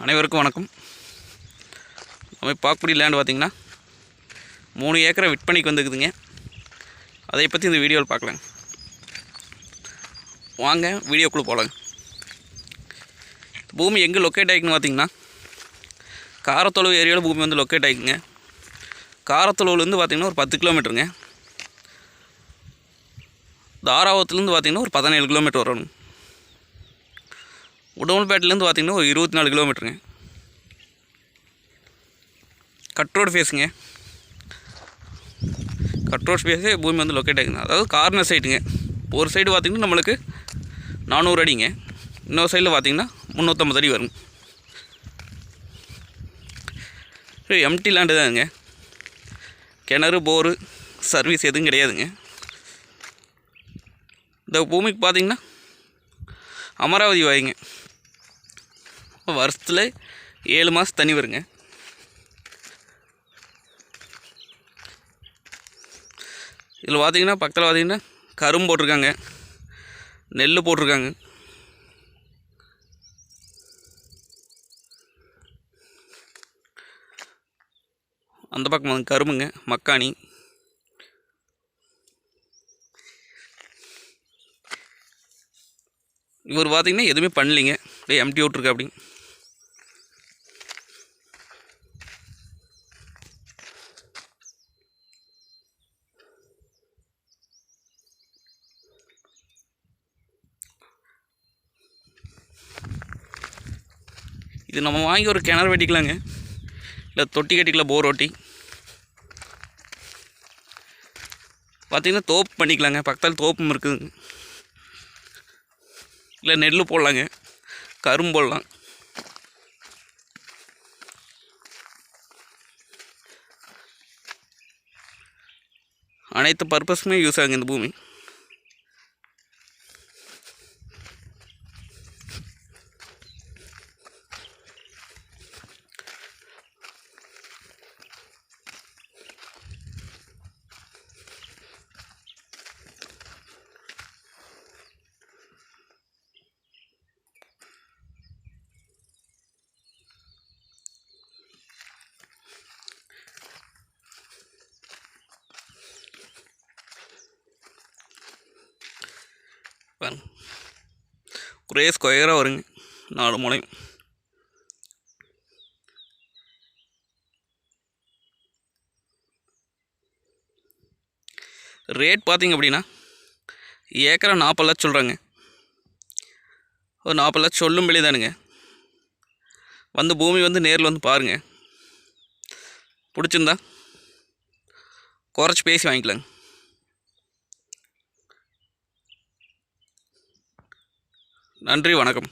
அனைவருக்கும் வணக்கம். நம்ம பார்க்கக்கூடிய லேண்ட் பார்த்திங்கன்னா 3 ஏக்கரை விற்பனைக்கு வந்துக்குதுங்க. அதை பற்றி இந்த வீடியோவில் பார்க்கலாம். வாங்க வீடியோக்குள்ளே போகலாங்க. பூமி எங்கே லொக்கேட் ஆகிக்குன்னு பார்த்திங்கன்னா காரத்தொழுவு ஏரியாவில் பூமி வந்து லொக்கேட் ஆகிக்குங்க. காரத்தொழுவுலேருந்து பார்த்திங்கன்னா ஒரு 10 கிலோமீட்டருங்க. தாராபுரத்துலேருந்து பார்த்திங்கன்னா ஒரு 17 கிலோமீட்டர் வரணும். உடம்புப்பேட்டிலேருந்து பார்த்திங்கன்னா ஒரு 24 கிலோமீட்டருங்க. கட் ரோடு ஃபேஸுங்க. கட் ரோடு ஃபேஸே பூமி வந்து லொக்கேட் ஆகிக்குங்க. அதாவது கார்னர் சைட்டுங்க. ஒரு சைடு பார்த்திங்கன்னா நம்மளுக்கு 400 அடிங்க, இன்னொரு சைடில் பார்த்திங்கன்னா 350 அடி வரும். எம்டி லேண்டு தானுங்க. கிணறு போரு சர்வீஸ் எதுவும் கிடையாதுங்க. இந்த பூமிக்கு பார்த்திங்கன்னா அமராவதி வாய்ங்க. வருஷத்தில் 7 மாதம் தண்ணி வருங்க. இதில் பார்த்திங்கன்னா பக்கத்தில் பார்த்திங்கன்னா கரும்பு போட்டிருக்காங்க, நெல் போட்டிருக்காங்க. அந்த பக்கம் வந்து கரும்புங்க, மக்காணி. இவர் பார்த்திங்கன்னா எதுவுமே பண்ணலிங்க, அப்படியே எம்டி விட்ருக்கா. அப்படி இது நம்ம வாங்கி ஒரு கிணறு வெட்டிக்கலாங்க, இல்லை தொட்டி கட்டிக்கலாம், போர் ஓட்டி. பார்த்திங்கன்னா தோப்பு பண்ணிக்கலாங்க, பக்கத்தில் தோப்பும் இருக்குதுங்க. இல்லை நெல் போடலாங்க, கரும்பு போடலாம். அனைத்து பர்பஸுமே யூஸ் ஆகுங்க இந்த பூமி. ஒரே ஸ்கொயராக வருங்க, 4 முனையும். ரேட் பார்த்திங்க அப்படின்னா ஏக்கரா 40 லட்சம் சொல்கிறாங்க. ஒரு 40 லட்சம் சொல்லும் வெளியே தானுங்க. வந்து பூமி வந்து நேரில் வந்து பாருங்கள். பிடிச்சிருந்தா குறைச்சி பேசி வாங்கிக்கலாங்க. நன்றி, வணக்கம்.